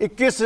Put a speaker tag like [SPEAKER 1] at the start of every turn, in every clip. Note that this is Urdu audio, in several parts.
[SPEAKER 1] 21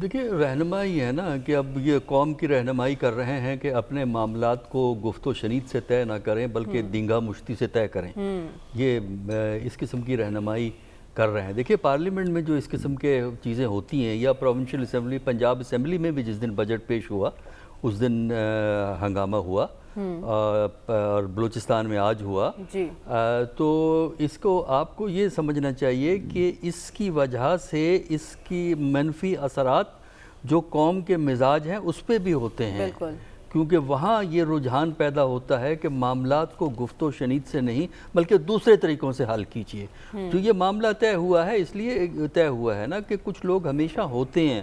[SPEAKER 2] دیکھیے رہنمائی ہے نا کہ اب یہ قوم کی رہنمائی کر رہے ہیں کہ اپنے معاملات کو گفت و شنید سے طے نہ کریں بلکہ دینگا مشتی سے طے کریں. یہ اس قسم کی رہنمائی کر رہے ہیں. دیکھیے پارلیمنٹ میں جو اس قسم کے چیزیں ہوتی ہیں یا پروونشل اسمبلی پنجاب اسمبلی میں بھی جس دن بجٹ پیش ہوا اس دن ہنگامہ ہوا اور بلوچستان میں آج ہوا. تو اس کو آپ کو یہ سمجھنا چاہیے کہ اس کی وجہ سے اس کی منفی اثرات جو قوم کے مزاج ہیں اس پہ بھی ہوتے ہیں. کیونکہ وہاں یہ رجحان پیدا ہوتا ہے کہ معاملات کو گفت و شنید سے نہیں بلکہ دوسرے طریقوں سے حل کیجیے. تو یہ معاملہ طے ہوا ہے اس لیے طے ہوا ہے نا کہ کچھ لوگ ہمیشہ ہوتے ہیں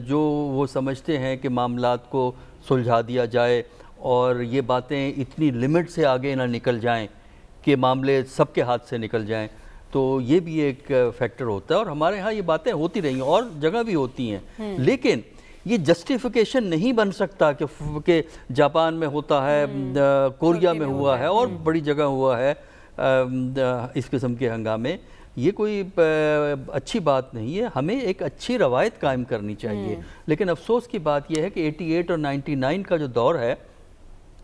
[SPEAKER 2] جو وہ سمجھتے ہیں کہ معاملات کو سلجھا دیا جائے اور یہ باتیں اتنی لمٹ سے آگے نہ نکل جائیں کہ معاملے سب کے ہاتھ سے نکل جائیں. تو یہ بھی ایک فیکٹر ہوتا ہے اور ہمارے ہاں یہ باتیں ہوتی رہی ہیں اور جگہ بھی ہوتی ہیں. لیکن یہ جسٹیفیکیشن نہیں بن سکتا کہ جاپان میں ہوتا ہے, کوریا میں ہوا ہے اور بڑی جگہ ہوا ہے اس قسم کے ہنگامے. یہ کوئی اچھی بات نہیں ہے. ہمیں ایک اچھی روایت قائم کرنی چاہیے. لیکن افسوس کی بات یہ ہے کہ 88 اور 99 کا جو دور ہے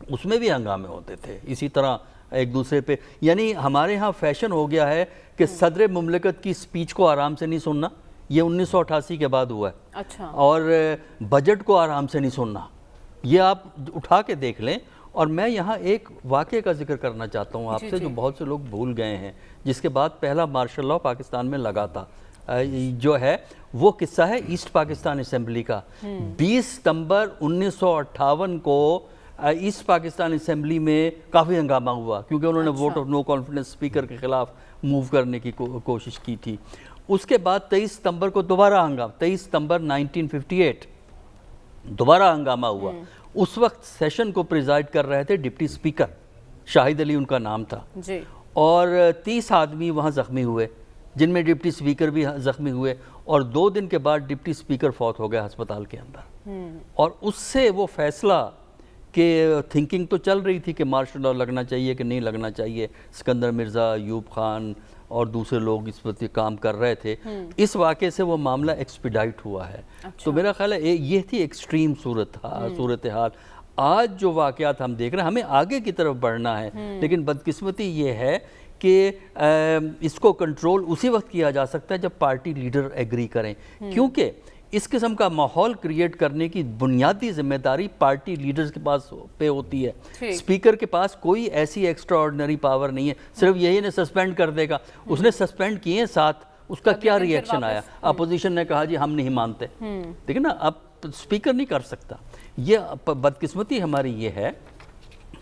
[SPEAKER 2] اس میں بھی ہنگامے ہوتے تھے اسی طرح ایک دوسرے پہ. یعنی ہمارے ہاں فیشن ہو گیا ہے کہ صدر مملکت کی سپیچ کو آرام سے نہیں سننا. یہ 1988 کے بعد ہوا ہے. اور بجٹ کو آرام سے نہیں سننا. یہ آپ اٹھا کے دیکھ لیں. اور میں یہاں ایک واقعے کا ذکر کرنا چاہتا ہوں آپ سے جو بہت سے لوگ بھول گئے ہیں, جس کے بعد پہلا مارشل لاء پاکستان میں لگا تھا. جو ہے وہ قصہ ہے ایسٹ پاکستان اسمبلی کا. 20 ستمبر 1958 کو ایسٹ پاکستان اسمبلی میں کافی ہنگامہ ہوا کیونکہ انہوں نے vote of no confidence speaker کے خلاف موو کرنے کی کوشش کی تھی. اس کے بعد 23 ستمبر کو دوبارہ ہنگامہ, 23 ستمبر 1958 دوبارہ ہنگامہ ہوا. اس وقت سیشن کو پریزائڈ کر رہے تھے ڈپٹی اسپیکر شاہد علی ان کا نام تھا. اور 30 آدمی وہاں زخمی ہوئے جن میں ڈپٹی اسپیکر بھی زخمی ہوئے اور 2 دن کے بعد ڈپٹی اسپیکر فوت ہو گیا ہسپتال کے اندر. اور اس سے وہ فیصلہ کہ تھنکنگ تو چل رہی تھی کہ مارشل لاء لگنا چاہیے کہ نہیں لگنا چاہیے, سکندر مرزا, ایوب خان اور دوسرے لوگ اس پر کام کر رہے تھے. اس واقعے سے وہ معاملہ ایکسپیڈائٹ ہوا ہے. تو میرا خیال ہے یہ تھی ایکسٹریم صورتحال. آج جو واقعات ہم دیکھ رہے ہیں, ہمیں آگے کی طرف بڑھنا ہے, لیکن بدقسمتی یہ ہے کہ اس کو کنٹرول اسی وقت کیا جا سکتا ہے جب پارٹی لیڈر ایگری کریں. کیونکہ اس قسم کا ماحول کریٹ کرنے کی بنیادی ذمہ داری پارٹی لیڈرز کے پاس پہ ہوتی ہے. اسپیکر کے پاس کوئی ایسی ایکسٹرا آرڈنری پاور نہیں ہے. صرف یہی نے سسپینڈ کر دے گا. اس نے سسپینڈ کیے 7, اس کا کیا ری ایکشن آیا؟ اپوزیشن نے کہا جی ہم نہیں مانتے. دیکھیں نا, اب اسپیکر نہیں کر سکتا. یہ بدقسمتی ہماری یہ ہے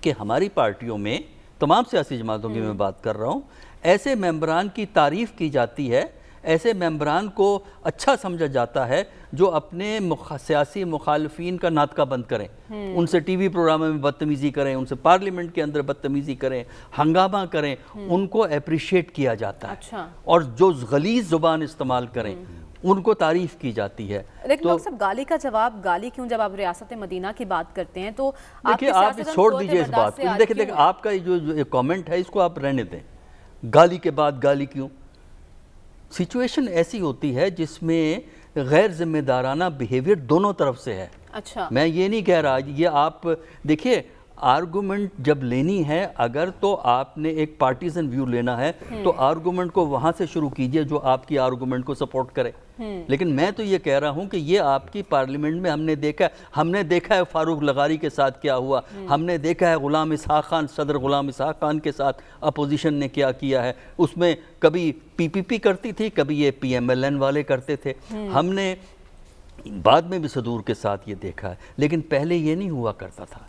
[SPEAKER 2] کہ ہماری پارٹیوں میں, تمام سیاسی جماعتوں کی میں بات کر رہا ہوں, ایسے ممبران کی تعریف کی جاتی ہے, ایسے ممبران کو اچھا سمجھا جاتا ہے جو اپنے سیاسی مخالفین کا ناطقہ بند کریں, ان سے ٹی وی پروگراموں میں بدتمیزی کریں, ان سے پارلیمنٹ کے اندر بدتمیزی کریں, ہنگامہ کریں, ان کو اپریشیٹ کیا جاتا ہے. اور جو غلیظ زبان استعمال کریں ان کو تعریف کی جاتی ہے.
[SPEAKER 3] لیکن ڈاکٹر صاحب گالی کا جواب گالی کیوں جب آپ ریاست مدینہ کی بات کرتے ہیں تو
[SPEAKER 2] دیکھیں آپ چھوڑ دیجئے اس بات کو. دیکھیں آپ کا جو کامنٹ ہے اس کو آپ رہنے دیں. گالی کے بعد گالی کیوں؟ سچویشن ایسی ہوتی ہے جس میں غیر ذمہ دارانہ بیہیویئر دونوں طرف سے ہے. میں یہ نہیں کہہ رہا, یہ آپ دیکھیے آرگومنٹ جب لینی ہے اگر تو آپ نے ایک پارٹیزن ویو لینا ہے تو آرگومنٹ کو وہاں سے شروع کیجئے جو آپ کی آرگومنٹ کو سپورٹ کرے. لیکن میں تو یہ کہہ رہا ہوں کہ یہ آپ کی پارلیمنٹ میں ہم نے دیکھا ہے فاروق لغاری کے ساتھ کیا ہوا, ہم نے دیکھا ہے غلام اسحاق خان, صدر غلام اسحاق خان کے ساتھ اپوزیشن نے کیا کیا ہے. اس میں کبھی پی پی پی کرتی تھی, کبھی یہ پی ایم ایل این والے کرتے تھے. ہم نے بعد میں بھی صدور کے ساتھ یہ دیکھا ہے, لیکن پہلے یہ نہیں ہوا کرتا تھا.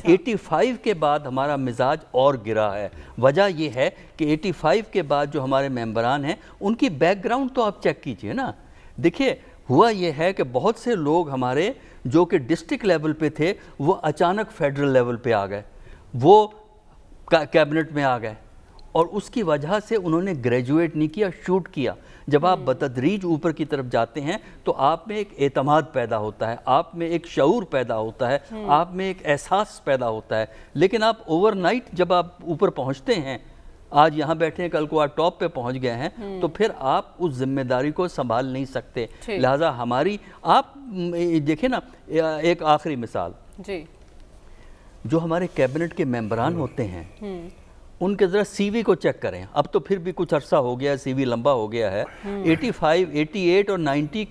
[SPEAKER 2] 85 کے بعد ہمارا مزاج اور گرا ہے. وجہ یہ ہے کہ 85 کے بعد جو ہمارے ممبران ہیں ان کی بیک گراؤنڈ تو آپ چیک کیجئے نا. دیکھیے ہوا یہ ہے کہ بہت سے لوگ ہمارے جو کہ ڈسٹرکٹ لیول پہ تھے وہ اچانک فیڈرل لیول پہ آ گئے, وہ کیبنٹ میں آ گئے, اور اس کی وجہ سے انہوں نے گریجویٹ نہیں کیا, شوٹ کیا. جب آپ بتدریج اوپر کی طرف جاتے ہیں تو آپ میں ایک اعتماد پیدا ہوتا ہے, آپ میں ایک شعور پیدا ہوتا ہے, آپ میں ایک احساس پیدا ہوتا ہے. لیکن آپ اوور نائٹ جب آپ اوپر پہنچتے ہیں آج یہاں بیٹھے ہیں، کل کو آج ٹاپ پہ پہنچ گئے ہیں، تو پھر آپ اس ذمہ داری کو سنبھال نہیں سکتے. لہٰذا ہماری آپ دیکھیں نا، ایک آخری مثال،
[SPEAKER 3] جی
[SPEAKER 2] جو ہمارے کیبنٹ کے ممبران ہوتے ہیں ان کے ذرا سی وی کو چیک کریں. اب تو پھر بھی کچھ عرصہ ہو گیا ہے، سی وی لمبا ہو گیا ہے. 85 88 اور 90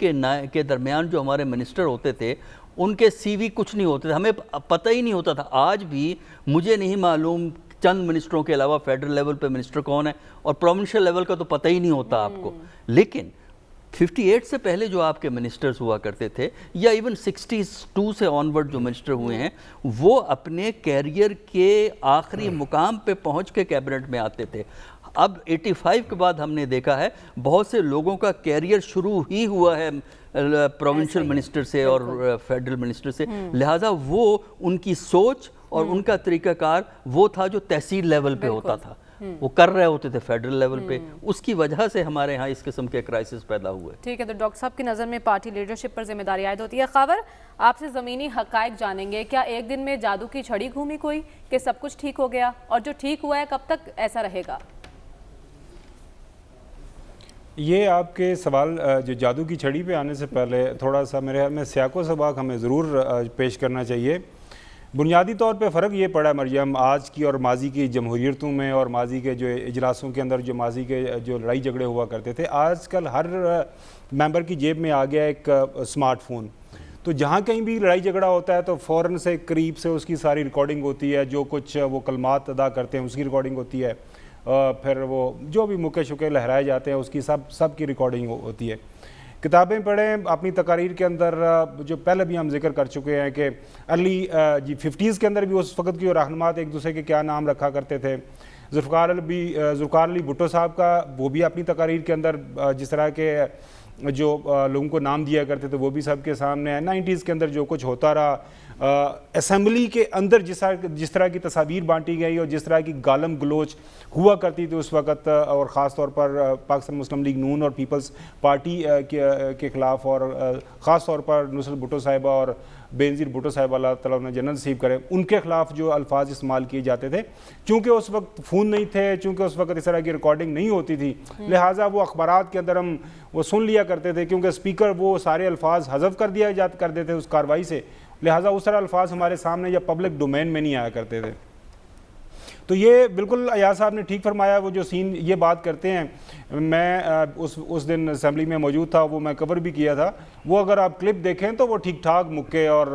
[SPEAKER 2] کے درمیان جو ہمارے منسٹر ہوتے تھے ان کے سی وی کچھ نہیں ہوتے تھے، ہمیں پتہ ہی نہیں ہوتا تھا. آج بھی مجھے نہیں معلوم چند منسٹروں کے علاوہ فیڈرل لیول پہ منسٹر کون ہے، اور پروونشل لیول کا تو پتہ ہی نہیں ہوتا آپ کو. لیکن 58 سے پہلے جو آپ کے منسٹرز ہوا کرتے تھے، یا ایون 62 سے آنورڈ جو منسٹر ہوئے ہیں، وہ اپنے کیریئر کے آخری مقام پہ پہنچ کے کیبنٹ میں آتے تھے. اب 85 کے بعد ہم نے دیکھا ہے بہت سے لوگوں کا کیریئر شروع ہی ہوا ہے پروونشل منسٹر سے اور فیڈرل منسٹر سے. لہٰذا وہ ان کی سوچ اور ان کا طریقہ کار وہ تھا جو تحصیل لیول پہ ہوتا تھا، وہ کر رہے ہوتے تھے فیڈرل لیول پہ. اس کی وجہ سے ہمارے ہاں اس قسم کے کرائسس پیدا ہوئے.
[SPEAKER 3] ٹھیک ہے، تو ڈاکٹر صاحب کی نظر میں پارٹی لیڈرشپ پر ذمہ داری عائد ہوتی ہے. خاور، آپ سے زمینی حقائق جانیں گے. کیا ایک دن میں جادو کی چھڑی گھومی کوئی کہ سب کچھ ٹھیک ہو گیا، اور جو ٹھیک ہوا ہے کب تک ایسا رہے گا؟
[SPEAKER 4] یہ آپ کے سوال جو جادو کی چھڑی پہ آنے سے پہلے تھوڑا سا میرے خیال میں سیاق و سباق ہمیں ضرور پیش کرنا چاہیے. بنیادی طور پہ فرق یہ پڑا ہے مریم، آج کی اور ماضی کی جمہوریتوں میں اور ماضی کے جو اجلاسوں کے اندر جو ماضی کے جو لڑائی جھگڑے ہوا کرتے تھے، آج کل ہر ممبر کی جیب میں آ گیا ایک سمارٹ فون. تو جہاں کہیں بھی لڑائی جھگڑا ہوتا ہے تو فوراً سے قریب سے اس کی ساری ریکارڈنگ ہوتی ہے، جو کچھ وہ کلمات ادا کرتے ہیں اس کی ریکارڈنگ ہوتی ہے، پھر وہ جو بھی مکے شکے لہرائے جاتے ہیں اس کی سب کی ریکارڈنگ ہوتی ہے. کتابیں پڑھیں، اپنی تقاریر کے اندر جو پہلے بھی ہم ذکر کر چکے ہیں کہ ارلی 50s کے اندر بھی اس وقت کی رہنمات ایک دوسرے کے کیا نام رکھا کرتے تھے. ذوالفقار علی بھٹو صاحب کا وہ بھی اپنی تقاریر کے اندر جس طرح کے جو لوگوں کو نام دیا کرتے تھے وہ بھی سب کے سامنے ہے. 90s کے اندر جو کچھ ہوتا رہا، اسمبلی کے اندر جس طرح کی تصاویر بانٹی گئی اور جس طرح کی گالم گلوچ ہوا کرتی تھی اس وقت، اور خاص طور پر پاکستان مسلم لیگ نون اور پیپلز پارٹی کے خلاف، اور خاص طور پر نصرت بھٹو صاحبہ اور بینظیر بھٹو صاحبہ اللہ تعالیٰ نے جنت نصیب کرے، ان کے خلاف جو الفاظ استعمال کیے جاتے تھے، چونکہ اس وقت فون نہیں تھے، چونکہ اس وقت اس طرح کی ریکارڈنگ نہیں ہوتی تھی، لہٰذا وہ اخبارات کے اندر ہم وہ سن لیا کرتے تھے، کیونکہ اسپیکر وہ سارے الفاظ حذف کر دیتے تھے اس کارروائی سے، لہٰذا اس طرح الفاظ ہمارے سامنے یا پبلک ڈومین میں نہیں آیا کرتے تھے. تو یہ بالکل ایاز صاحب نے ٹھیک فرمایا. وہ جو سین یہ بات کرتے ہیں، میں اس دن اسمبلی میں موجود تھا، وہ میں کور بھی کیا تھا. وہ اگر آپ کلپ دیکھیں تو وہ ٹھیک ٹھاک مکے، اور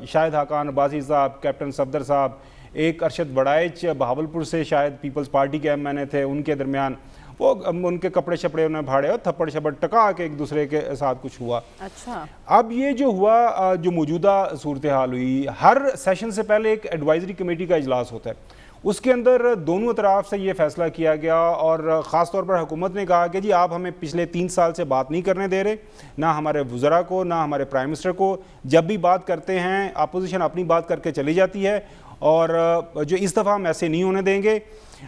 [SPEAKER 4] شاہد حقان عباسی صاحب، کیپٹن صفدر صاحب، ایک ارشد بڑائچ بہاولپور سے شاید پیپلز پارٹی کے ایم این اے تھے، ان کے درمیان وہ ان کے کپڑے شپڑے انہیں بھاڑے اور تھپڑ شپڑ ٹکا کے ایک دوسرے کے ساتھ کچھ ہوا.
[SPEAKER 3] اچھا،
[SPEAKER 4] اب یہ جو ہوا، جو موجودہ صورتحال ہوئی، ہر سیشن سے پہلے ایک ایڈوائزری کمیٹی کا اجلاس ہوتا ہے، اس کے اندر دونوں اطراف سے یہ فیصلہ کیا گیا، اور خاص طور پر حکومت نے کہا کہ جی آپ ہمیں پچھلے 3 سال سے بات نہیں کرنے دے رہے، نہ ہمارے وزراء کو، نہ ہمارے پرائم منسٹر کو. جب بھی بات کرتے ہیں اپوزیشن اپنی بات کر کے چلی جاتی ہے، اور جو اس دفعہ ہم ایسے نہیں ہونے دیں گے.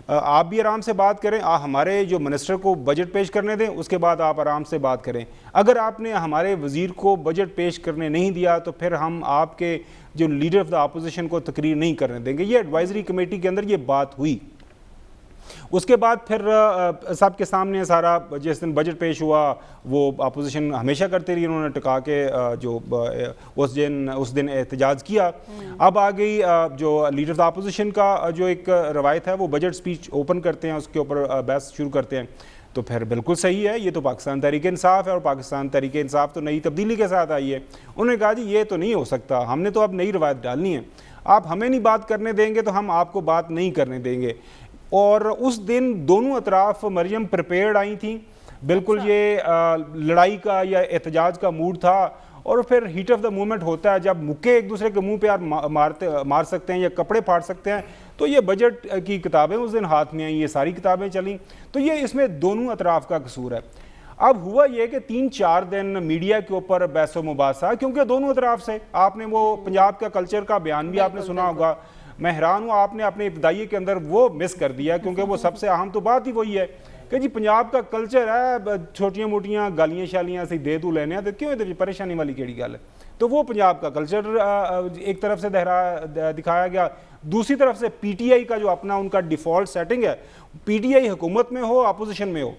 [SPEAKER 4] آپ بھی آرام سے بات کریں، ہمارے جو منسٹر کو بجٹ پیش کرنے دیں، اس کے بعد آپ آرام سے بات کریں. اگر آپ نے ہمارے وزیر کو بجٹ پیش کرنے نہیں دیا تو پھر ہم آپ کے جو لیڈر آف دا اپوزیشن کو تقریر نہیں کرنے دیں گے. یہ ایڈوائزری کمیٹی کے اندر یہ بات ہوئی. اس کے بعد پھر سب کے سامنے سارا جس دن بجٹ پیش ہوا وہ اپوزیشن ہمیشہ کرتے رہی، انہوں نے ٹکا کے جو اس دن احتجاج کیا. اب آ گئی جو لیڈر آف دا اپوزیشن کا جو ایک روایت ہے، وہ بجٹ سپیچ اوپن کرتے ہیں، اس کے اوپر بحث شروع کرتے ہیں. تو پھر بالکل صحیح ہے، یہ تو پاکستان تحریک انصاف ہے، اور پاکستان تحریک انصاف تو نئی تبدیلی کے ساتھ آئی ہے. انہوں نے کہا جی یہ تو نہیں ہو سکتا، ہم نے تو اب نئی روایت ڈالنی ہے، آپ ہمیں نہیں بات کرنے دیں گے تو ہم آپ کو بات نہیں کرنے دیں گے. اور اس دن دونوں اطراف مریم پریپیئرڈ آئی تھیں، بالکل یہ لڑائی کا یا احتجاج کا موڈ تھا. اور پھر ہیٹ آف دا مومنٹ ہوتا ہے، جب مکے ایک دوسرے کے منہ پہ مار سکتے ہیں یا کپڑے پھاڑ سکتے ہیں. تو یہ بجٹ کی کتابیں اس دن ہاتھ میں آئیں، یہ ساری کتابیں چلیں. تو یہ اس میں دونوں اطراف کا قصور ہے. اب ہوا یہ کہ 3-4 دن میڈیا کے اوپر بحث و مباحثہ، کیونکہ دونوں اطراف سے آپ نے وہ پنجاب کا کلچر کا بیان بھی آپ نے سنا ہوگا. میں حیران ہوں آپ نے اپنے ابتدائی کے اندر وہ مس کر دیا، کیونکہ وہ سب سے اہم تو بات ہی وہی ہے کہ جی پنجاب کا کلچر ہے چھوٹیاں موٹیاں گالیاں شالیاں سے دے تو لینے ہیں، کیوں ہے پریشانی والی کیڑی گل ہے. تو وہ پنجاب کا کلچر ایک طرف سے دکھایا گیا. دوسری طرف سے پی ٹی آئی کا جو اپنا ان کا ڈیفالٹ سیٹنگ ہے، پی ٹی آئی حکومت میں ہو اپوزیشن میں ہو،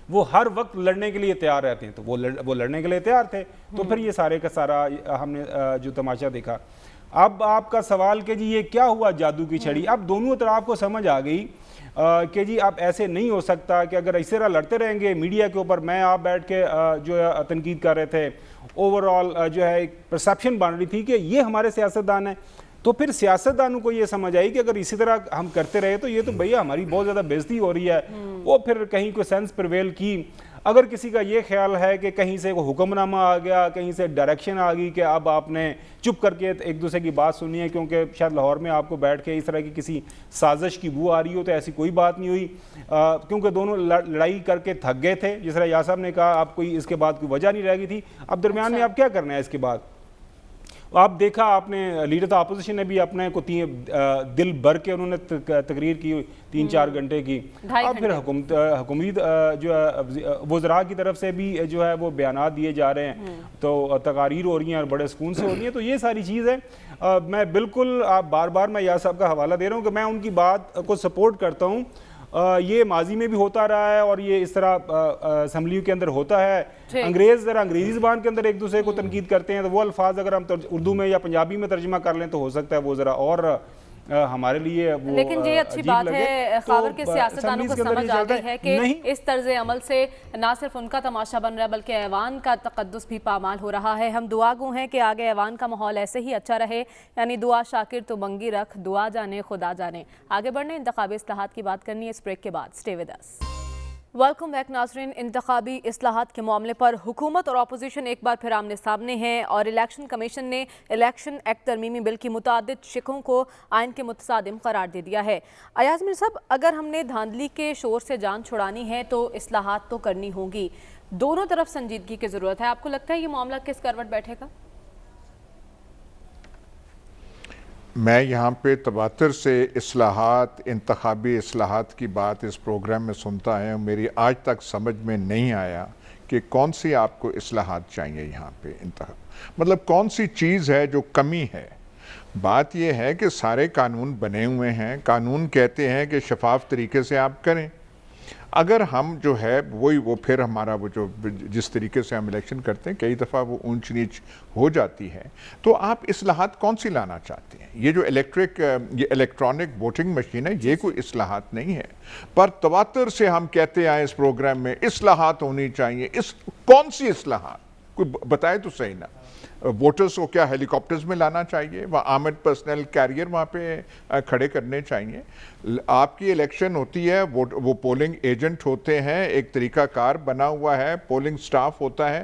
[SPEAKER 4] وہ ہر وقت لڑنے کے لیے تیار رہتے ہیں، تو وہ لڑنے کے لیے تیار تھے، تو پھر یہ سارے کا سارا ہم نے جو تماشا دیکھا۔ اب آپ کا سوال کہ جی یہ کیا ہوا جادو کی چھڑی، اب دونوں طرف کو سمجھ آ گئی کہ جی اب ایسے نہیں ہو سکتا کہ اگر اس طرح لڑتے رہیں گے میڈیا کے اوپر، میں آپ بیٹھ کے جو ہے تنقید کر رہے تھے، اوورآل جو ہے ایک پرسیپشن بن رہی تھی کہ یہ ہمارے سیاستدان ہیں، تو پھر سیاستدانوں کو یہ سمجھ آئی کہ اگر اسی طرح ہم کرتے رہے تو یہ تو بھیا ہماری بہت زیادہ بےزتی ہو رہی ہے۔ وہ پھر کہیں کوئی سینس پریویل کی۔ اگر کسی کا یہ خیال ہے کہ کہیں سے کوئی حکم نامہ آ گیا، کہیں سے ڈائریکشن آ گئی کہ اب آپ نے چپ کر کے ایک دوسرے کی بات سنی ہے کیونکہ شاید لاہور میں آپ کو بیٹھ کے اس طرح کی کسی سازش کی بو آ رہی ہو، تو ایسی کوئی بات نہیں ہوئی، کیونکہ دونوں لڑائی کر کے تھک گئے تھے، جس طرح یا صاحب نے کہا اب کوئی اس کے بعد کوئی وجہ نہیں رہ گئی تھی۔ اب درمیان میں اب کیا کرنا ہے اس کے بعد؟ آپ دیکھا آپ نے لیڈر اپوزیشن نے بھی اپنے کو دل بھر کے انہوں نے تقریر کی 3-4 گھنٹے کی، اور پھر حکومتی جو ہے وزراء کی طرف سے بھی جو ہے وہ بیانات دیے جا رہے ہیں، تو تقاریر ہو رہی ہیں اور بڑے سکون سے ہو رہی ہیں، تو یہ ساری چیز ہے۔ میں بالکل بار بار میں یا صاحب کا حوالہ دے رہا ہوں کہ میں ان کی بات کو سپورٹ کرتا ہوں، یہ ماضی میں بھی ہوتا رہا ہے اور یہ اس طرح اسمبلیوں کے اندر ہوتا ہے۔ انگریز ذرا انگریزی زبان کے اندر ایک دوسرے کو تنقید کرتے ہیں، تو وہ الفاظ اگر ہم اردو میں یا پنجابی میں ترجمہ کر لیں تو ہو سکتا ہے وہ ذرا اور ہمارے لیے وہ
[SPEAKER 3] لیکن یہ اچھی بات ہے خاور کے سیاستدانوں کو سمجھ آ گئی ہے کہ اس طرز عمل سے نہ صرف ان کا تماشا بن رہا ہے بلکہ ایوان کا تقدس بھی پامال ہو رہا ہے۔ ہم دعا گو ہیں کہ آگے ایوان کا ماحول ایسے ہی اچھا رہے، یعنی دعا شاکر تو منگی رکھ، دعا جانے خدا جانے۔ آگے بڑھنے انتخابی اصلاحات کی بات کرنی ہے اس بریک کے بعد، stay with us. Welcome back ناظرین۔ انتخابی اصلاحات کے معاملے پر حکومت اور اپوزیشن ایک بار پھر آمنے سامنے ہیں، اور الیکشن کمیشن نے الیکشن ایکٹ ترمیمی بل کی متعدد شقوں کو آئین کے متصادم قرار دے دیا ہے۔ ایاز میر صاحب، اگر ہم نے دھاندلی کے شور سے جان چھڑانی ہے تو اصلاحات تو کرنی ہوگی، دونوں طرف سنجیدگی کی ضرورت ہے۔ آپ کو لگتا ہے یہ معاملہ کس کروٹ بیٹھے گا؟
[SPEAKER 5] میں یہاں پہ تواتر سے اصلاحات، انتخابی اصلاحات کی بات اس پروگرام میں سنتا ہے، میری آج تک سمجھ میں نہیں آیا کہ کون سی آپ کو اصلاحات چاہیے یہاں پہ مطلب کون سی چیز ہے جو کمی ہے۔ بات یہ ہے کہ سارے قانون بنے ہوئے ہیں، قانون کہتے ہیں کہ شفاف طریقے سے آپ کریں۔ اگر ہم جو ہے وہ پھر ہمارا وہ جو جس طریقے سے ہم الیکشن کرتے ہیں کئی دفعہ وہ اونچ نیچ ہو جاتی ہے، تو آپ اصلاحات کون سی لانا چاہتے ہیں؟ یہ جو یہ الیکٹرانک ووٹنگ مشین ہے، یہ کوئی اصلاحات نہیں ہے، پر تواتر سے ہم کہتے آئے اس پروگرام میں اصلاحات ہونی چاہیے۔ کون سی اصلاحات؟ کوئی بتائے تو صحیح نا۔ ووٹرز کو کیا ہیلی کاپٹرز میں لانا چاہیے؟ وہ آرمڈ پرسنل کیریئر وہاں پہ کھڑے کرنے چاہیے؟ آپ کی الیکشن ہوتی ہے، وہ پولنگ ایجنٹ ہوتے ہیں، ایک طریقہ کار بنا ہوا ہے، پولنگ سٹاف ہوتا ہے،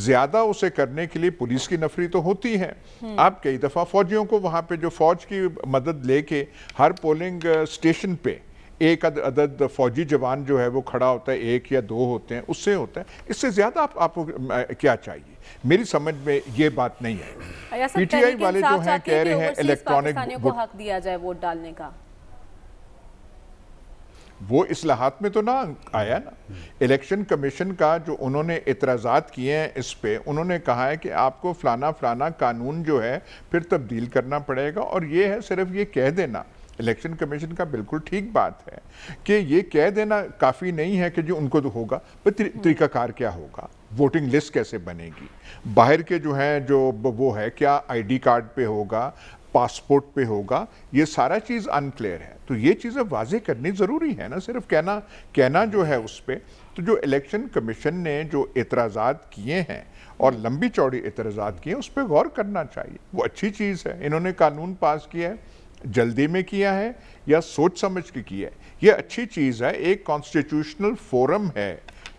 [SPEAKER 5] زیادہ اسے کرنے کے لیے پولیس کی نفری تو ہوتی ہے۔ آپ کئی دفعہ فوجیوں کو وہاں پہ جو فوج کی مدد لے کے ہر پولنگ سٹیشن پہ ایک عدد فوجی جوان جو ہے وہ کھڑا ہوتا ہے، 1 یا 2 ہوتے ہیں، اس سے ہوتا ہے۔ اس سے زیادہ آپ کو کیا چاہیے؟ میری سمجھ میں یہ بات نہیں ہے۔ پی ٹی آئی والے جو ہیں کہہ رہے ہیں الیکٹرانک
[SPEAKER 3] کو حق دیا جائے ووٹ ڈالنے کا،
[SPEAKER 5] وہ اصلاحات میں تو نہ آیا نا۔ الیکشن کمیشن کا جو انہوں نے اعتراضات کیے ہیں اس پہ، انہوں نے کہا ہے کہ آپ کو فلانا قانون جو ہے پھر تبدیل کرنا پڑے گا، اور یہ ہے صرف یہ کہہ دینا۔ الیکشن کمیشن کا بالکل ٹھیک بات ہے کہ یہ کہہ دینا کافی نہیں ہے کہ جو ان کو تو ہوگا، طریقہ کار کیا ہوگا، ووٹنگ لسٹ کیسے بنے گی، باہر کے جو ہیں جو وہ ہے کیا آئی ڈی کارڈ پہ ہوگا، پاسپورٹ پہ ہوگا، یہ سارا چیز انکلیئر ہے۔ تو یہ چیزیں واضح کرنی ضروری ہے نا، صرف کہنا جو ہے اس پہ۔ تو جو الیکشن کمیشن نے جو اعتراضات کیے ہیں اور لمبی چوڑی اعتراضات کیے ہیں اس پہ غور کرنا چاہیے۔ وہ اچھی چیز ہے، انہوں نے قانون پاس کیا ہے، جلدی میں کیا ہے یا سوچ سمجھ کے کیا ہے، یہ اچھی چیز ہے۔ ایک کانسٹیٹیوشنل فورم ہے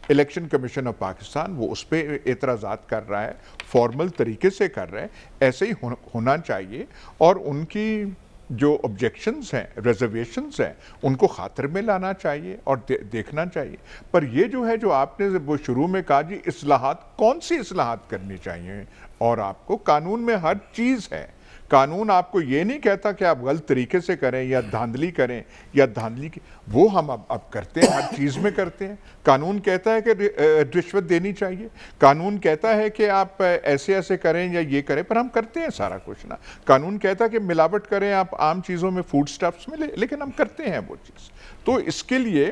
[SPEAKER 5] الیکشن کمیشن آف پاکستان، وہ اس پہ اعتراضات کر رہا ہے، فارمل طریقے سے کر رہا ہے، ایسے ہی ہونا چاہیے، اور ان کی جو آبجیکشنز ہیں، ریزرویشنز ہیں، ان کو خاطر میں لانا چاہیے اور دیکھنا چاہیے۔ پر یہ جو ہے جو آپ نے وہ شروع میں کہا جی اصلاحات، کون سی اصلاحات کرنی چاہیے؟ اور آپ کو قانون میں ہر چیز ہے، قانون آپ کو یہ نہیں کہتا کہ آپ غلط طریقے سے کریں یا دھاندلی کریں یا دھاندلی کی، وہ ہم اب کرتے ہیں، ہر چیز میں کرتے ہیں۔ قانون کہتا ہے کہ رشوت دینی چاہیے، قانون کہتا ہے کہ آپ ایسے ایسے کریں یا یہ کریں، پر ہم کرتے ہیں سارا کچھ نا۔ قانون کہتا ہے کہ ملاوٹ کریں آپ عام چیزوں میں، فوڈ سٹفس میں، لیکن ہم کرتے ہیں وہ چیز۔ تو اس کے لیے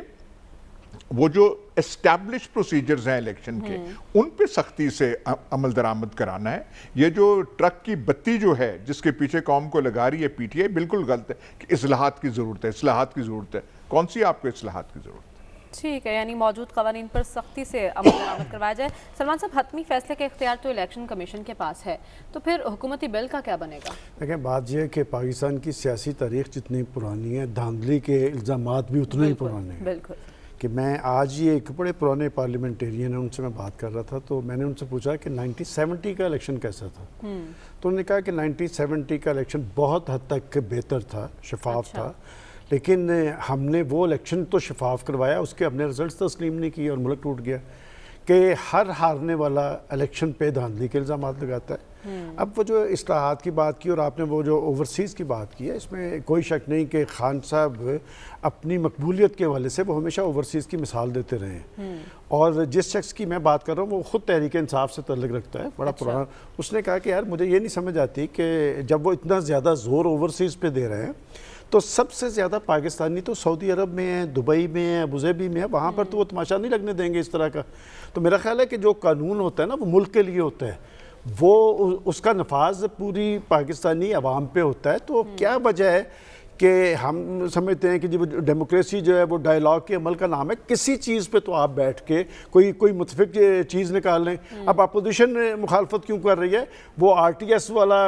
[SPEAKER 5] وہ جو اسٹیبلش پروسیجرز ہیں الیکشن کے، ان پہ سختی سے عمل درآمد کرانا ہے۔ یہ جو ٹرک کی بتی جو ہے جس کے پیچھے قوم کو لگا رہی ہے پی ٹی آئی، بالکل غلط ہے کہ اصلاحات کی ضرورت ہے، اصلاحات کی ضرورت ہے۔ کون سی آپ کو اصلاحات کی ضرورت ہے؟
[SPEAKER 3] ٹھیک ہے، یعنی موجود قوانین پر سختی سے عمل درآمد کروایا جائے۔ سلمان صاحب، حتمی فیصلے کا اختیار تو الیکشن کمیشن کے پاس ہے، تو پھر حکومتی بل کا کیا بنے گا؟
[SPEAKER 1] دیکھیں، بات یہ ہے کہ پاکستان کی سیاسی تاریخ جتنی پرانی ہے، دھاندلی کے الزامات بھی اتنے ہی پرانے ہیں۔
[SPEAKER 3] بالکل
[SPEAKER 1] کہ میں آج یہ ایک بڑے پرانے پارلیمنٹیرین ہیں، ان سے میں بات کر رہا تھا، تو میں نے ان سے پوچھا کہ 1970 کا الیکشن کیسا تھا، تو انہوں نے کہا کہ 1970 کا الیکشن بہت حد تک بہتر تھا، شفاف تھا، لیکن ہم نے وہ الیکشن تو شفاف کروایا، اس کے ہم نے رزلٹس تسلیم نہیں کیے اور ملک ٹوٹ گیا۔ کہ ہر ہارنے والا الیکشن پہ دھاندلی کے الزامات لگاتا ہے۔ اب وہ جو اصلاحات کی بات کی اور آپ نے وہ جو اوورسیز کی بات کی ہے، اس میں کوئی شک نہیں کہ خان صاحب اپنی مقبولیت کے حوالے سے وہ ہمیشہ اوورسیز کی مثال دیتے رہے ہیں، اور جس شخص کی میں بات کر رہا ہوں وہ خود تحریک انصاف سے تعلق رکھتا ہے، بڑا پرانا۔ اس نے کہا کہ یار مجھے یہ نہیں سمجھ آتی کہ جب وہ اتنا زیادہ زور اوورسیز پہ دے رہے ہیں تو سب سے زیادہ پاکستانی تو سعودی عرب میں ہیں، دبئی میں ہیں، ابوظہبی میں ہیں، وہاں پر تو وہ تماشا نہیں لگنے دیں گے اس طرح کا۔ تو میرا خیال ہے کہ جو قانون ہوتا ہے نا، وہ ملک کے لیے ہوتا ہے، وہ اس کا نفاذ پوری پاکستانی عوام پہ ہوتا ہے۔ تو کیا وجہ ہے کہ ہم سمجھتے ہیں کہ جی ڈیموکریسی جو ہے وہ ڈائیلاگ کے عمل کا نام ہے، کسی چیز پہ تو آپ بیٹھ کے کوئی متفق چیز نکال لیں۔ اب اپوزیشن مخالفت کیوں کر رہی ہے؟ وہ آر ٹی ایس والا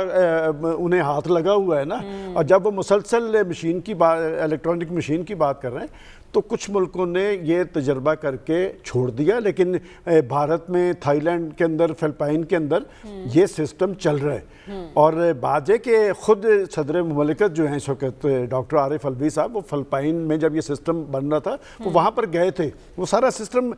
[SPEAKER 1] انہیں ہاتھ لگا ہوا ہے نا، اور جب وہ مسلسل مشین کی بات، الیکٹرانک مشین کی بات کر رہے ہیں، تو کچھ ملکوں نے یہ تجربہ کر کے چھوڑ دیا، لیکن بھارت میں، تھائی لینڈ کے اندر، فلپائن کے اندر یہ سسٹم چل رہا ہے۔ اور بات ہے کہ خود صدر مملکت جو ہیں اس وقت ڈاکٹر عارف الوی صاحب، وہ فلپائن میں جب یہ سسٹم بن رہا تھا وہ وہاں پر گئے تھے، وہ سارا سسٹم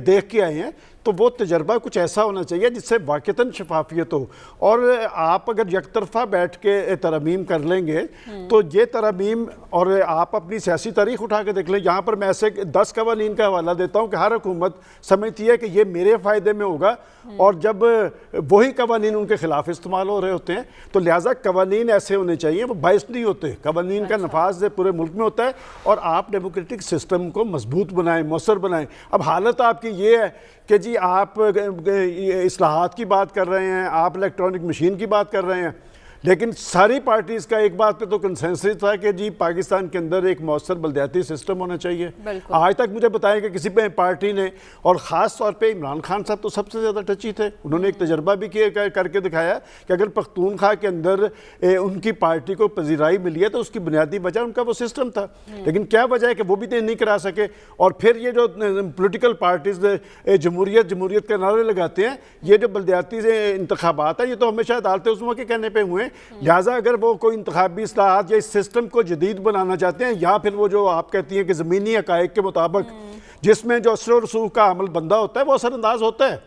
[SPEAKER 1] دیکھ کے آئے ہیں۔ تو وہ تجربہ کچھ ایسا ہونا چاہیے جس سے واقعتاً شفافیت ہو، اور آپ اگر یک طرفہ بیٹھ کے ترمیم کر لیں گے تو یہ ترمیم، اور آپ اپنی سیاسی تاریخ اٹھا کے دیکھ لیں، یہاں پر میں ایسے 10 قوانین کا حوالہ دیتا ہوں کہ ہر حکومت سمجھتی ہے کہ یہ میرے فائدے میں ہوگا، اور جب وہی قوانین ان کے خلاف استعمال ہو رہے ہوتے ہیں، تو لہٰذا قوانین ایسے ہونے چاہیے، وہ باعث نہیں ہوتے، قوانین کا نفاذ پورے ملک میں ہوتا ہے، اور آپ ڈیموکریٹک سسٹم کو مضبوط بنائیں، مؤثر بنائیں۔ اب حالت آپ کی یہ ہے کہ جی آپ اصلاحات کی بات کر رہے ہیں، آپ الیکٹرانک مشین کی بات کر رہے ہیں، لیکن ساری پارٹیز کا ایک بات پہ تو کنسنسس تھا کہ جی پاکستان کے اندر ایک مؤثر بلدیاتی سسٹم ہونا چاہیے۔ آج تک مجھے بتائیں کہ کسی پہ پارٹی نے، اور خاص طور پہ عمران خان صاحب تو سب سے زیادہ ٹچی تھے، انہوں نے ایک تجربہ بھی کر کے دکھایا کہ اگر پختونخوا کے اندر ان کی پارٹی کو پذیرائی ملی ہے تو اس کی بنیادی وجہ ان کا وہ سسٹم تھا، لیکن کیا وجہ ہے کہ وہ بھی نہیں کرا سکے۔ اور پھر یہ جو پولیٹیکل پارٹیز جمہوریت کے نعرے لگاتے ہیں، یہ جو بلدیاتی انتخابات ہیں، یہ تو ہمیشہ عدالت عظمیٰ کے کہنے پہ ہوئے ہیں۔ لہٰذا اگر وہ کوئی انتخابی اصلاحات یا اس سسٹم کو جدید بنانا چاہتے ہیں، یا پھر وہ جو آپ کہتی ہیں کہ زمینی حقائق کے مطابق جس میں جو اثر و رسوخ کا عمل بندہ ہوتا ہے وہ اثر انداز ہوتا ہے،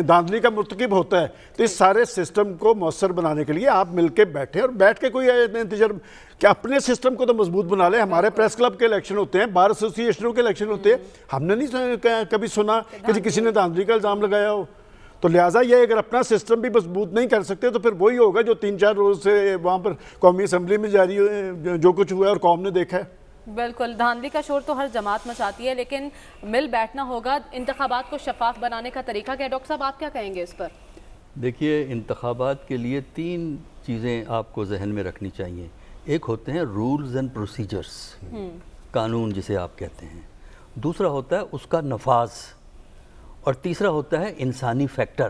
[SPEAKER 1] دھاندلی کا مرتکب ہوتا ہے، تو اس سارے سسٹم کو مؤثر بنانے کے لیے آپ مل کے بیٹھیں، اور بیٹھ کے کوئی کہ اپنے سسٹم کو تو مضبوط بنا لیں۔ ہمارے پریس کلب کے الیکشن ہوتے ہیں، بار ایسوسی ایشنوں کے الیکشن ہوتے ہیں، ہم نے نہیں کبھی سنا کہ کسی نے دھاندلی کا الزام لگایا ہو۔ تو لہٰذا یہ اگر اپنا سسٹم بھی مضبوط نہیں کر سکتے تو پھر وہی ہوگا جو 3-4 روز سے وہاں پر قومی اسمبلی میں جاری جو کچھ ہوا ہے اور قوم نے دیکھا ہے۔
[SPEAKER 3] بالکل، دھاندلی کا شور تو ہر جماعت مچاتی ہے، لیکن مل بیٹھنا ہوگا۔ انتخابات کو شفاف بنانے کا طریقہ کیا ہے؟ ڈاکٹر صاحب آپ کیا کہیں گے اس پر؟
[SPEAKER 2] دیکھیے، انتخابات کے لیے 3 چیزیں آپ کو ذہن میں رکھنی چاہیے۔ ایک ہوتے ہیں رولز اینڈ پروسیجرز، قانون جسے آپ کہتے ہیں، دوسرا ہوتا ہے اس کا نفاذ، اور تیسرا ہوتا ہے انسانی فیکٹر۔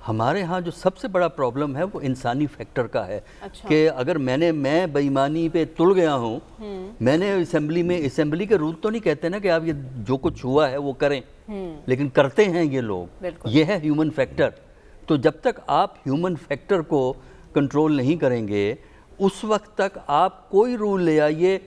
[SPEAKER 2] ہمارے ہاں جو سب سے بڑا پرابلم ہے وہ انسانی فیکٹر کا ہے کہ اگر میں بے ایمانی پہ تل گیا ہوں، میں نے اسمبلی کے رول تو نہیں کہتے نا کہ آپ یہ جو کچھ ہوا ہے وہ کریں، لیکن کرتے ہیں یہ لوگ، یہ ہے ہیومن فیکٹر۔ تو جب تک آپ ہیومن فیکٹر کو کنٹرول نہیں کریں گے، اس وقت تک آپ کوئی رول لے آئیے،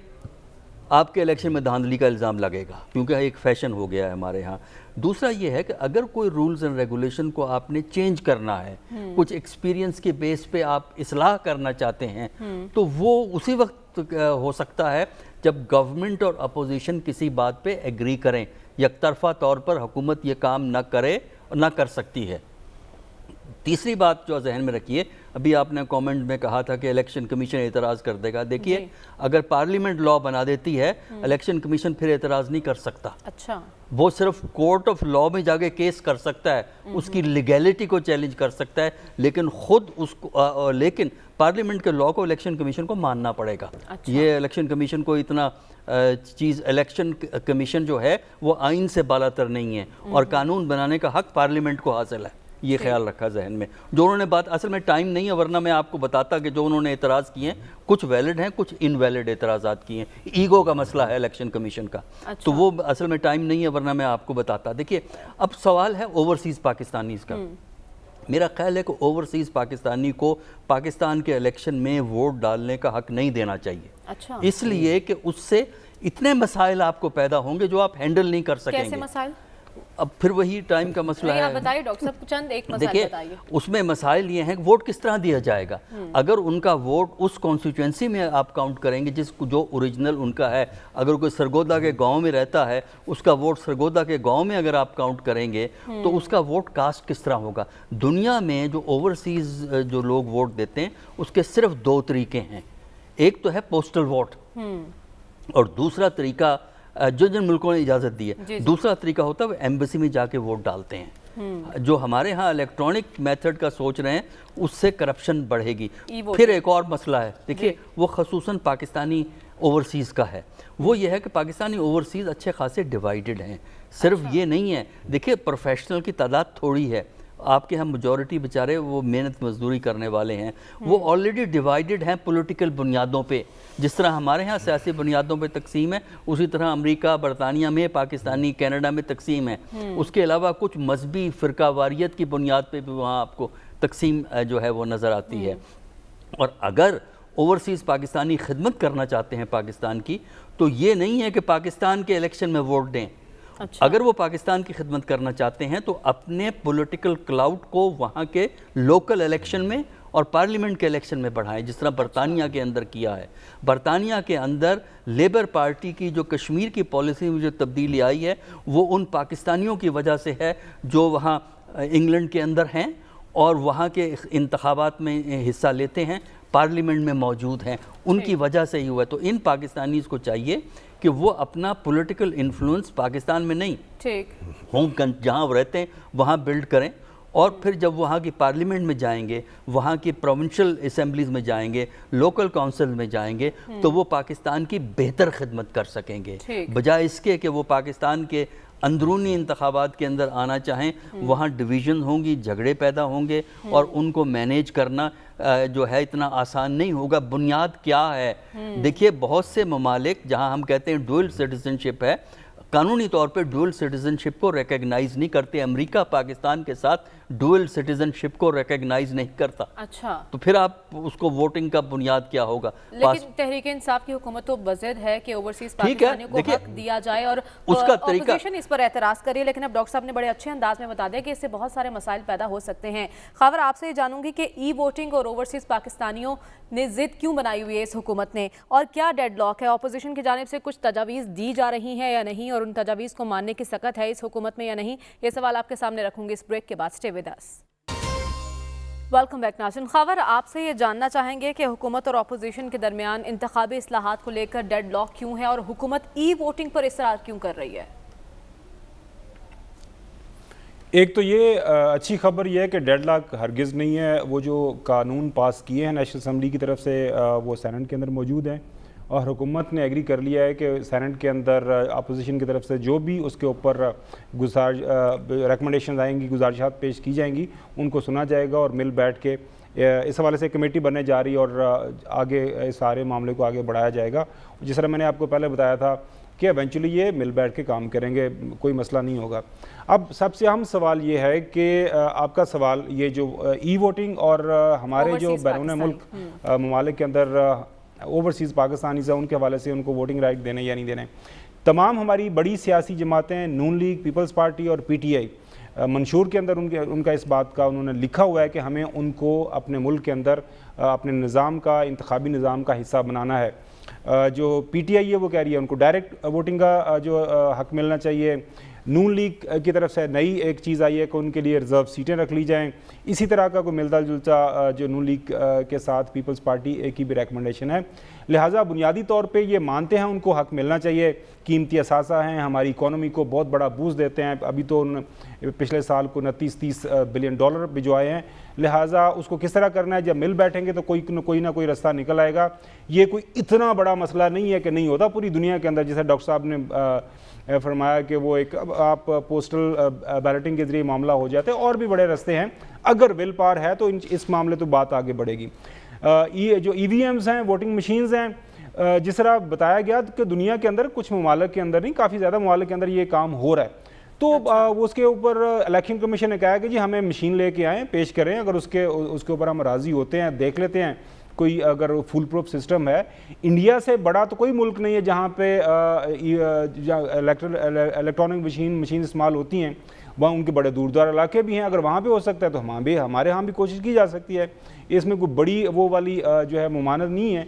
[SPEAKER 2] آپ کے الیکشن میں دھاندلی کا الزام لگے گا، کیونکہ ایک فیشن ہو گیا ہے ہمارے ہاں۔ دوسرا یہ ہے کہ اگر کوئی رولز اینڈ ریگولیشن کو آپ نے چینج کرنا ہے، کچھ ایکسپیرینس کے بیس پہ آپ اصلاح کرنا چاہتے ہیں، تو وہ اسی وقت ہو سکتا ہے جب گورنمنٹ اور اپوزیشن کسی بات پہ ایگری کریں۔ یک طرفہ طور پر حکومت یہ کام نہ کر سکتی ہے۔ تیسری بات جو ذہن میں رکھیے، ابھی آپ نے کومنٹ میں کہا تھا کہ الیکشن کمیشن اعتراض کر دے گا۔ دیکھیے اگر پارلیمنٹ لا بنا دیتی ہے، الیکشن کمیشن پھر اعتراض نہیں کر سکتا۔
[SPEAKER 3] اچھا،
[SPEAKER 2] وہ صرف کورٹ آف لا میں جا کے کیس کر سکتا ہے، اس کی لیگیلٹی کو چیلنج کر سکتا ہے، لیکن پارلیمنٹ کے لا کو الیکشن کمیشن کو ماننا پڑے گا۔ یہ الیکشن کمیشن کو اتنا الیکشن کمیشن جو ہے وہ آئین سے بالاتر نہیں ہے، اور قانون بنانے کا حق پارلیمنٹ کو حاصل ہے۔ یہ خیال رکھا ذہن میں۔ جو انہوں نے بات، اصل میں ٹائم نہیں ہے ورنہ میں آپ کو بتاتا کہ جو انہوں نے اعتراض کیے ہیں کچھ ویلڈ ہیں، کچھ انویلڈ اعتراضات کیے ہیں۔ ایگو کا مسئلہ ہے الیکشن کمیشن کا، تو وہ اصل میں ٹائم نہیں ہے ورنہ میں آپ کو بتاتا۔ دیکھیے اب سوال ہے اوورسیز پاکستانیز کا۔ میرا خیال ہے کہ اوورسیز پاکستانی کو پاکستان کے الیکشن میں ووٹ ڈالنے کا حق نہیں دینا چاہیے، اس لیے کہ اس سے اتنے مسائل آپ کو پیدا ہوں گے جو آپ ہینڈل نہیں کر سکیں گے۔
[SPEAKER 3] کیسے مسائل؟
[SPEAKER 2] اب پھر وہی ٹائم کا مسئلہ ہے۔
[SPEAKER 3] آپ بتائیے ڈاکٹر صاحب، چند ایک مسائل
[SPEAKER 2] دیکھیے
[SPEAKER 3] بتائیے۔
[SPEAKER 2] اس میں مسائل یہ ہیں کہ ووٹ کس طرح دیا جائے گا۔ اگر ان کا ووٹ اس کانسٹیٹوئنسی میں آپ کاؤنٹ کریں گے جو اوریجنل ان کا ہے، اگر کوئی سرگودا کے گاؤں میں رہتا ہے، اس کا ووٹ سرگودا کے گاؤں میں اگر آپ کاؤنٹ کریں گے تو اس کا ووٹ کاسٹ کس طرح ہوگا؟ دنیا میں جو اوورسیز جو لوگ ووٹ دیتے ہیں اس کے صرف دو طریقے ہیں۔ ایک تو ہے پوسٹل ووٹ، اور دوسرا طریقہ جن ملکوں نے اجازت دی ہے، دوسرا طریقہ ہوتا ہے وہ ایمبیسی میں جا کے ووٹ ڈالتے ہیں۔ جو ہمارے ہاں الیکٹرانک میتھڈ کا سوچ رہے ہیں اس سے کرپشن بڑھے گی۔ پھر ایک اور مسئلہ ہے، دیکھیے وہ خصوصاً پاکستانی اوورسیز کا ہے، وہ یہ ہے کہ پاکستانی اوورسیز اچھے خاصے ڈیوائیڈڈ ہیں۔ صرف یہ نہیں ہے، دیکھیے پروفیشنل کی تعداد تھوڑی ہے، آپ کے ہم میجورٹی بیچارے وہ محنت مزدوری کرنے والے ہیں، وہ آلریڈی ڈیوائیڈڈ ہیں پولیٹیکل بنیادوں پہ۔ جس طرح ہمارے ہاں سیاسی بنیادوں پہ تقسیم ہے، اسی طرح امریکہ برطانیہ میں، پاکستانی کینیڈا میں تقسیم ہے۔ اس کے علاوہ کچھ مذہبی فرقہ واریت کی بنیاد پہ بھی وہاں آپ کو تقسیم جو ہے وہ نظر آتی ہے۔ اور اگر اوورسیز پاکستانی خدمت کرنا چاہتے ہیں پاکستان کی، تو یہ نہیں ہے کہ پاکستان کے الیکشن میں ووٹ دیں۔ اگر وہ پاکستان کی خدمت کرنا چاہتے ہیں تو اپنے پولیٹیکل کلاؤڈ کو وہاں کے لوکل الیکشن میں اور پارلیمنٹ کے الیکشن میں بڑھائیں، جس طرح برطانیہ کے اندر کیا ہے۔ برطانیہ کے اندر لیبر پارٹی کی جو کشمیر کی پالیسی میں جو تبدیلی آئی ہے وہ ان پاکستانیوں کی وجہ سے ہے جو وہاں انگلینڈ کے اندر ہیں اور وہاں کے انتخابات میں حصہ لیتے ہیں، پارلیمنٹ میں موجود ہیں، ان کی وجہ سے ہی ہوا ہے۔ تو ان پاکستانیز کو چاہیے کہ وہ اپنا پولیٹیکل انفلوئنس پاکستان میں نہیں، ہوم جہاں وہ رہتے ہیں وہاں بلڈ کریں، اور پھر جب وہاں کی پارلیمنٹ میں جائیں گے، وہاں کی پروونشل اسمبلیز میں جائیں گے، لوکل کونسل میں جائیں گے، تو وہ پاکستان کی بہتر خدمت کر سکیں گے، بجائے اس کے کہ وہ پاکستان کے اندرونی انتخابات کے اندر آنا چاہیں۔ وہاں ڈویژن ہوں گی، جھگڑے پیدا ہوں گے، اور ان کو مینیج کرنا جو ہے اتنا آسان نہیں ہوگا۔ بنیاد کیا ہے؟ دیکھیے بہت سے ممالک جہاں ہم کہتے ہیں ڈوئل سٹیزن شپ ہے، قانونی طور پہ ڈوئل سٹیزن شپ کو ریکگنائز نہیں کرتے۔ امریکہ پاکستان کے ساتھ ڈوئل سٹیزن شپ کو ریکگنائز نہیں کرتا۔
[SPEAKER 3] اچھا،
[SPEAKER 2] تو پھر آپ اس کو ووٹنگ کا بنیاد کیا ہوگا؟
[SPEAKER 3] لیکن تحریک انصاف کی حکومت تو بضد ہے کہ اوورسیز پاکستانیوں کو حق دیا جائے، اور
[SPEAKER 2] اس کا طریقہ
[SPEAKER 3] اپوزیشن اس پر اعتراض کریے، لیکن اب ڈاکٹر صاحب نے بڑے اچھے انداز میں بتا دیا کہ اس سے بہت سارے مسائل پیدا ہو سکتے ہیں۔ خاور آپ سے یہ جانوں گی کہ ای ووٹنگ اور اوورسیز پاکستانیوں نے ضد کیوں بنائی ہوئی ہے اس حکومت نے، اور کیا ڈیڈ لاک ہے؟ اپوزیشن کی جانب سے کچھ تجاویز دی جا رہی ہیں یا نہیں، اور ان تجاویز کو ماننے کی سکت ہے اس حکومت میں یا نہیں؟ یہ سوال آپ کے سامنے رکھوں گی اس بریک کے بعد۔ Stay with us. Welcome back ناظرین۔ خاور آپ سے یہ جاننا چاہیں گے کہ حکومت اور اپوزیشن کے درمیان انتخابی اصلاحات کو لے کر ڈیڈ لاک کیوں ہے، اور حکومت ای ووٹنگ پر اصرار کیوں کر رہی ہے؟
[SPEAKER 4] ایک تو یہ اچھی خبر یہ ہے کہ ڈیڈ لاک ہرگز نہیں ہے۔ وہ جو قانون پاس کیے ہیں نیشنل اسمبلی کی طرف سے وہ سینٹ کے اندر موجود ہیں، اور حکومت نے ایگری کر لیا ہے کہ سینٹ کے اندر اپوزیشن کی طرف سے جو بھی اس کے اوپر ریکمنڈیشنز آئیں گی، گزارشات پیش کی جائیں گی، ان کو سنا جائے گا اور مل بیٹھ کے اس حوالے سے کمیٹی بننے جا رہی ہے اور آگے اس سارے معاملے کو آگے بڑھایا جائے گا۔ جس طرح میں نے آپ کو پہلے بتایا تھا کہ ایونچولی یہ مل بیٹھ کے کام کریں گے، کوئی مسئلہ نہیں ہوگا۔ اب سب سے اہم سوال یہ ہے کہ آپ کا سوال یہ جو ای ووٹنگ اور ہمارے جو بیرون ملک ممالک کے اندر اوورسیز پاکستانیز ہیں ان کے حوالے سے ان کو ووٹنگ رائٹ دینے یا نہیں دینے. تمام ہماری بڑی سیاسی جماعتیں نون لیگ، پیپلز پارٹی اور پی ٹی آئی، منشور کے اندر ان کا اس بات کا انہوں نے لکھا ہوا ہے کہ ہمیں ان کو اپنے ملک کے اندر اپنے نظام کا، انتخابی نظام کا حصہ بنانا ہے. جو پی ٹی آئی ہے وہ کہہ رہی ہے ان کو ڈائریکٹ ووٹنگ کا جو حق ملنا چاہیے. نون لیگ کی طرف سے نئی ایک چیز آئی ہے کہ ان کے لیے ریزرو سیٹیں رکھ لی جائیں. اسی طرح کا کوئی ملتا جلتا جو نون لیگ کے ساتھ پیپلز پارٹی کی بھی ریکمنڈیشن ہے. لہٰذا بنیادی طور پہ یہ مانتے ہیں ان کو حق ملنا چاہیے. قیمتی اثاثہ ہیں، ہماری اکانومی کو بہت بڑا بوسٹ دیتے ہیں. ابھی تو پچھلے سال کو 29-30 بلین ڈالر بھجوائے ہیں. لہٰذا اس کو کس طرح کرنا ہے، جب مل بیٹھیں گے تو کوئی نہ کوئی رستہ نکل آئے گا. یہ کوئی اتنا بڑا مسئلہ نہیں ہے کہ نہیں ہوتا پوری دنیا کے اندر. جیسے ڈاکٹر صاحب نے فرمایا کہ وہ ایک آپ پوسٹل بیلٹنگ کے ذریعے معاملہ ہو جاتے ہیں، اور بھی بڑے رستے ہیں. اگر ول پاور ہے تو اس معاملے تو بات آگے بڑھے گی. جو ای وی ایمز ہیں، ووٹنگ مشینز ہیں، جس طرح بتایا گیا کہ دنیا کے اندر کچھ ممالک کے اندر نہیں، کافی زیادہ ممالک کے اندر یہ کام ہو رہا ہے. تو اس کے اوپر الیکشن کمیشن نے کہا کہ جی ہمیں مشین لے کے آئیں، پیش کریں. اگر اس کے اوپر ہم راضی ہوتے ہیں، دیکھ لیتے ہیں کوئی اگر فل پروف سسٹم ہے. انڈیا سے بڑا تو کوئی ملک نہیں ہے جہاں پہ الیکٹرانک مشین استعمال ہوتی ہیں. وہاں ان کے بڑے دور دراز علاقے بھی ہیں. اگر وہاں پہ ہو سکتا ہے تو ہمارے ہاں بھی کوشش کی جا سکتی ہے. اس میں کوئی بڑی وہ والی جو ہے ممانعت نہیں ہے.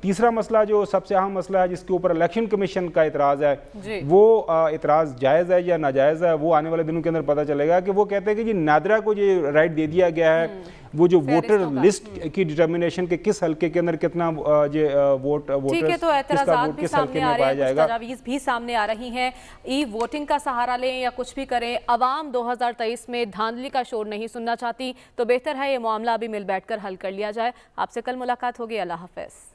[SPEAKER 4] تیسرا مسئلہ جو سب سے اہم مسئلہ ہے جس کے اوپر الیکشن کمیشن کا اعتراض ہے، وہ اعتراض جائز ہے یا ناجائز ہے، وہ آنے والے دنوں کے اندر پتہ چلے گا. کہ وہ کہتے ہیں کہ جی نادرا کو یہ رائٹ دے دیا گیا ہے، وہ جو ووٹر لسٹ کی ڈٹرمنیشن کے کس حلقے کے اندر کتنا ووٹ
[SPEAKER 3] ٹھیک ہے. تو اعتراضات بھی سامنے آ رہے ہیں، کچھ تجاویز بھی سامنے آ رہی ہیں. ای ووٹنگ کا سہارا لیں یا کچھ بھی کریں، عوام 2023 میں دھاندلی کا شور نہیں سننا چاہتی. تو بہتر ہے یہ معاملہ ابھی مل بیٹھ کر حل کر لیا جائے. آپ سے کل ملاقات ہوگی. اللہ حافظ.